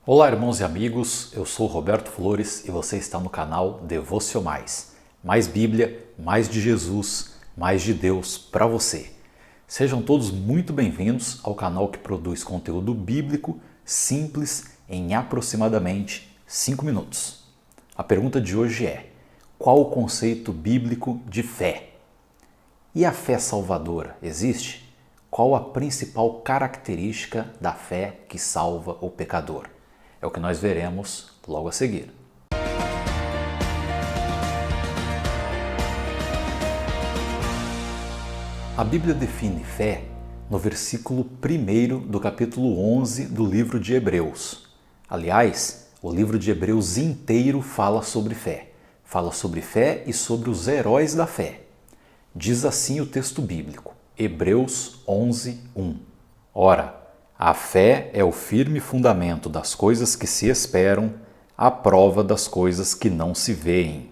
Olá, irmãos e amigos, eu sou Roberto Flores e você está no canal Devocio Mais. Mais Bíblia, mais de Jesus, mais de Deus para você. Sejam todos muito bem-vindos ao canal que produz conteúdo bíblico simples em aproximadamente 5 minutos. A pergunta de hoje é: qual o conceito bíblico de fé? E a fé salvadora existe? Qual a principal característica da fé que salva o pecador? É o que nós veremos logo a seguir. A Bíblia define fé no versículo 1 do capítulo 11 do livro de Hebreus. Aliás, o livro de Hebreus inteiro fala sobre fé. Fala sobre fé e sobre os heróis da fé. Diz assim o texto bíblico, Hebreus 11, 1. Ora, a fé é o firme fundamento das coisas que se esperam, a prova das coisas que não se veem.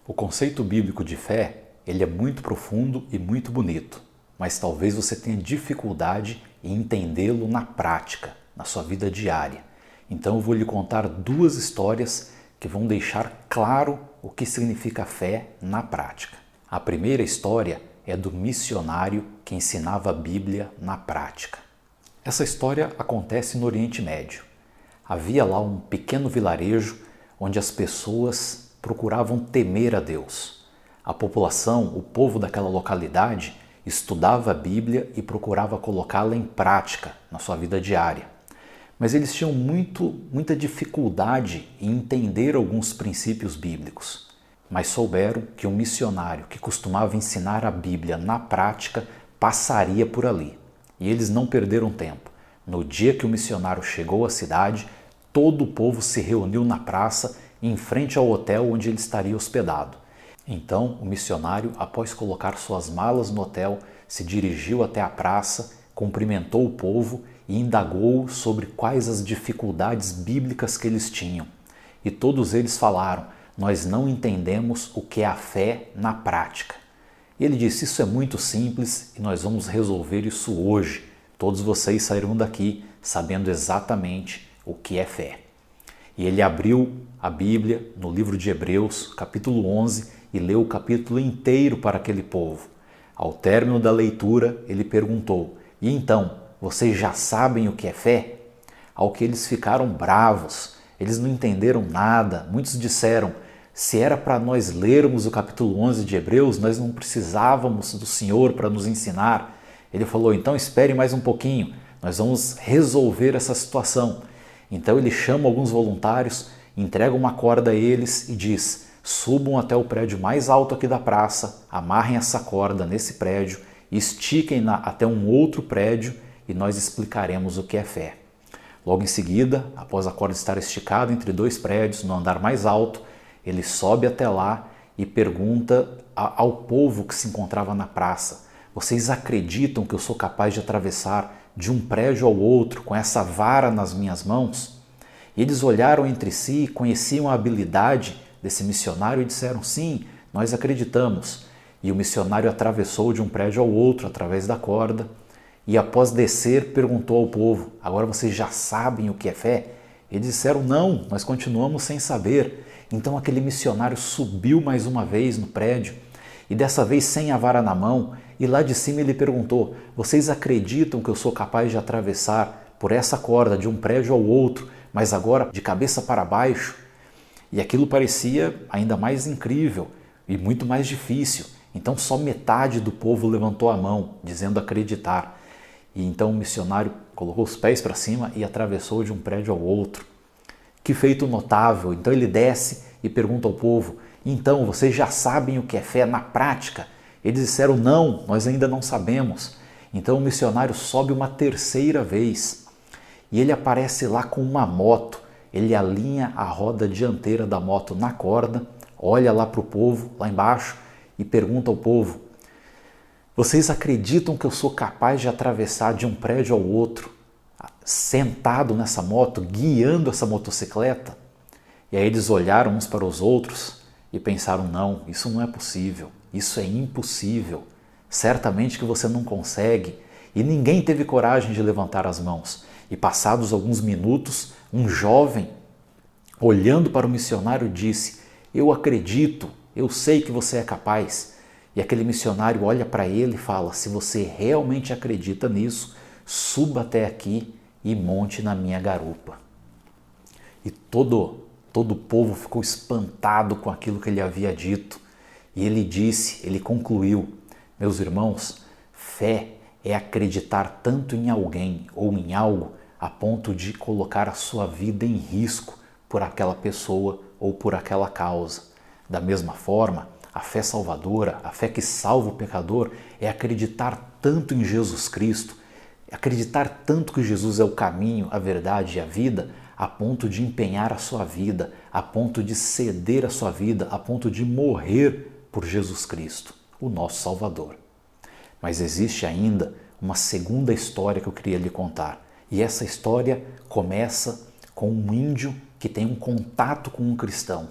O conceito bíblico de fé, ele é muito profundo e muito bonito, mas talvez você tenha dificuldade em entendê-lo na prática, na sua vida diária. Então eu vou lhe contar duas histórias que vão deixar claro o que significa fé na prática. A primeira história é do missionário que ensinava a Bíblia na prática. Essa história acontece no Oriente Médio. Havia lá um pequeno vilarejo onde as pessoas procuravam temer a Deus. A população, o povo daquela localidade, estudava a Bíblia e procurava colocá-la em prática na sua vida diária. Mas eles tinham muita dificuldade em entender alguns princípios bíblicos. Mas souberam que um missionário que costumava ensinar a Bíblia na prática passaria por ali. E eles não perderam tempo. No dia que o missionário chegou à cidade, todo o povo se reuniu na praça, em frente ao hotel onde ele estaria hospedado. Então, o missionário, após colocar suas malas no hotel, se dirigiu até a praça, cumprimentou o povo e indagou sobre quais as dificuldades bíblicas que eles tinham. E todos eles falaram: nós não entendemos o que é a fé na prática. E ele disse: isso é muito simples e nós vamos resolver isso hoje. Todos vocês sairão daqui sabendo exatamente o que é fé. E ele abriu a Bíblia no livro de Hebreus, capítulo 11, e leu o capítulo inteiro para aquele povo. Ao término da leitura, ele perguntou: e então, vocês já sabem o que é fé? Ao que eles ficaram bravos, eles não entenderam nada. Muitos disseram: se era para nós lermos o capítulo 11 de Hebreus, nós não precisávamos do Senhor para nos ensinar. Ele falou: então espere mais um pouquinho, nós vamos resolver essa situação. Então ele chama alguns voluntários, entrega uma corda a eles e diz: subam até o prédio mais alto aqui da praça, amarrem essa corda nesse prédio, estiquem-na até um outro prédio e nós explicaremos o que é fé. Logo em seguida, após a corda estar esticada entre dois prédios, no andar mais alto, ele sobe até lá e pergunta ao povo que se encontrava na praça: vocês acreditam que eu sou capaz de atravessar de um prédio ao outro com essa vara nas minhas mãos? E eles olharam entre si, conheciam a habilidade desse missionário e disseram: sim, nós acreditamos. E o missionário atravessou de um prédio ao outro através da corda e após descer perguntou ao povo: agora vocês já sabem o que é fé? Eles disseram: não, nós continuamos sem saber. Então aquele missionário subiu mais uma vez no prédio e dessa vez sem a vara na mão, e lá de cima ele perguntou: vocês acreditam que eu sou capaz de atravessar por essa corda de um prédio ao outro, mas agora de cabeça para baixo? E aquilo parecia ainda mais incrível e muito mais difícil. Então só metade do povo levantou a mão, dizendo acreditar. E então o missionário colocou os pés para cima e atravessou de um prédio ao outro. Que feito notável! Então ele desce e pergunta ao povo: então, vocês já sabem o que é fé na prática? Eles disseram: não, nós ainda não sabemos. Então o missionário sobe uma terceira vez e ele aparece lá com uma moto. Ele alinha a roda dianteira da moto na corda, olha lá para o povo, lá embaixo, e pergunta ao povo: vocês acreditam que eu sou capaz de atravessar de um prédio ao outro sentado nessa moto, guiando essa motocicleta? E aí eles olharam uns para os outros e pensaram: não, isso não é possível, isso é impossível, certamente que você não consegue. E ninguém teve coragem de levantar as mãos. E passados alguns minutos, um jovem, olhando para o missionário, disse: eu acredito, eu sei que você é capaz. E aquele missionário olha para ele e fala: se você realmente acredita nisso, suba até aqui e monte na minha garupa. E todo o povo ficou espantado com aquilo que ele havia dito. E ele concluiu: meus irmãos, fé é acreditar tanto em alguém ou em algo a ponto de colocar a sua vida em risco por aquela pessoa ou por aquela causa. Da mesma forma, a fé salvadora, a fé que salva o pecador, é acreditar tanto em Jesus Cristo, acreditar tanto que Jesus é o caminho, a verdade e a vida, a ponto de empenhar a sua vida, a ponto de ceder a sua vida, a ponto de morrer por Jesus Cristo, o nosso Salvador. Mas existe ainda uma segunda história que eu queria lhe contar. E essa história começa com um índio que tem um contato com um cristão.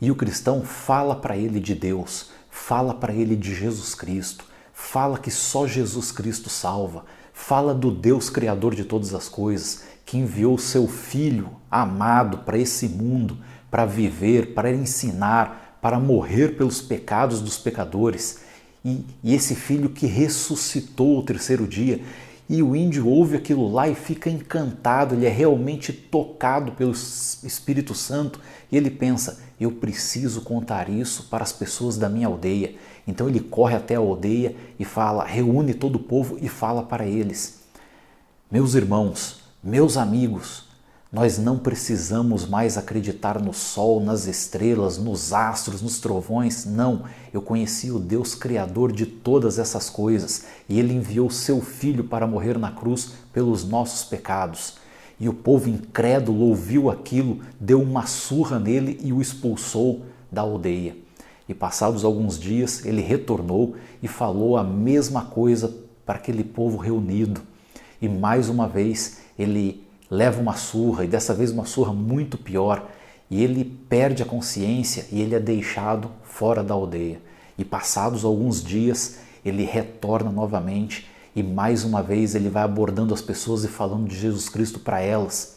E o cristão fala para ele de Deus, fala para ele de Jesus Cristo, fala que só Jesus Cristo salva, fala do Deus Criador de todas as coisas, que enviou seu Filho amado para esse mundo, para viver, para ensinar, para morrer pelos pecados dos pecadores. E esse Filho que ressuscitou ao terceiro dia. E o índio ouve aquilo lá e fica encantado, ele é realmente tocado pelo Espírito Santo e ele pensa: eu preciso contar isso para as pessoas da minha aldeia. Então ele corre até a aldeia e fala, reúne todo o povo e fala para eles: meus irmãos, meus amigos, nós não precisamos mais acreditar no sol, nas estrelas, nos astros, nos trovões. Não, eu conheci o Deus Criador de todas essas coisas e Ele enviou seu Filho para morrer na cruz pelos nossos pecados. E o povo incrédulo ouviu aquilo, deu uma surra nele e o expulsou da aldeia. E passados alguns dias ele retornou e falou a mesma coisa para aquele povo reunido. E mais uma vez ele leva uma surra, e dessa vez uma surra muito pior, e ele perde a consciência e ele é deixado fora da aldeia. E passados alguns dias ele retorna novamente e mais uma vez ele vai abordando as pessoas e falando de Jesus Cristo para elas.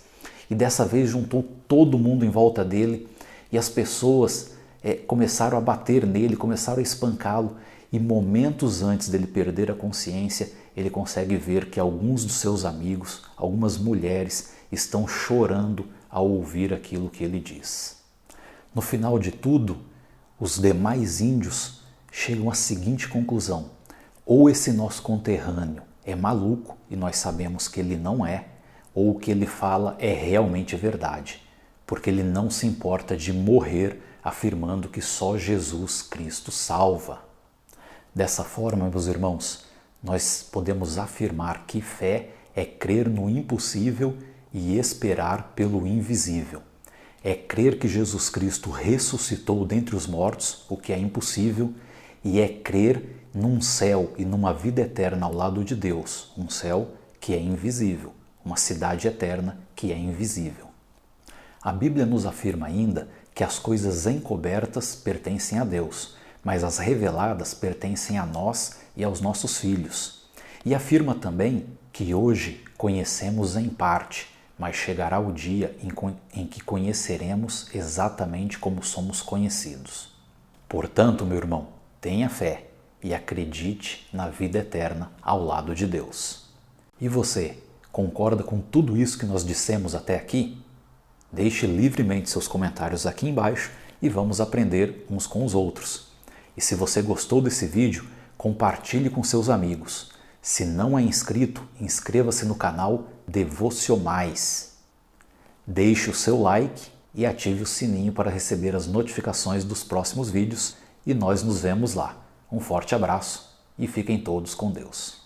E dessa vez juntou todo mundo em volta dele e as pessoas começaram a bater nele, começaram a espancá-lo, e momentos antes dele perder a consciência, ele consegue ver que alguns dos seus amigos, algumas mulheres, estão chorando ao ouvir aquilo que ele diz. No final de tudo, os demais índios chegam à seguinte conclusão: ou esse nosso conterrâneo é maluco e nós sabemos que ele não é, ou o que ele fala é realmente verdade, porque ele não se importa de morrer afirmando que só Jesus Cristo salva. Dessa forma, meus irmãos, nós podemos afirmar que fé é crer no impossível e esperar pelo invisível. É crer que Jesus Cristo ressuscitou dentre os mortos, o que é impossível, e é crer num céu e numa vida eterna ao lado de Deus, um céu que é invisível, uma cidade eterna que é invisível. A Bíblia nos afirma ainda que as coisas encobertas pertencem a Deus, mas as reveladas pertencem a nós e aos nossos filhos. E afirma também que hoje conhecemos em parte, mas chegará o dia em que conheceremos exatamente como somos conhecidos. Portanto, meu irmão, tenha fé e acredite na vida eterna ao lado de Deus. E você, concorda com tudo isso que nós dissemos até aqui? Deixe livremente seus comentários aqui embaixo e vamos aprender uns com os outros. E se você gostou desse vídeo, compartilhe com seus amigos. Se não é inscrito, inscreva-se no canal Devocionais. Deixe o seu like e ative o sininho para receber as notificações dos próximos vídeos e nós nos vemos lá. Um forte abraço e fiquem todos com Deus.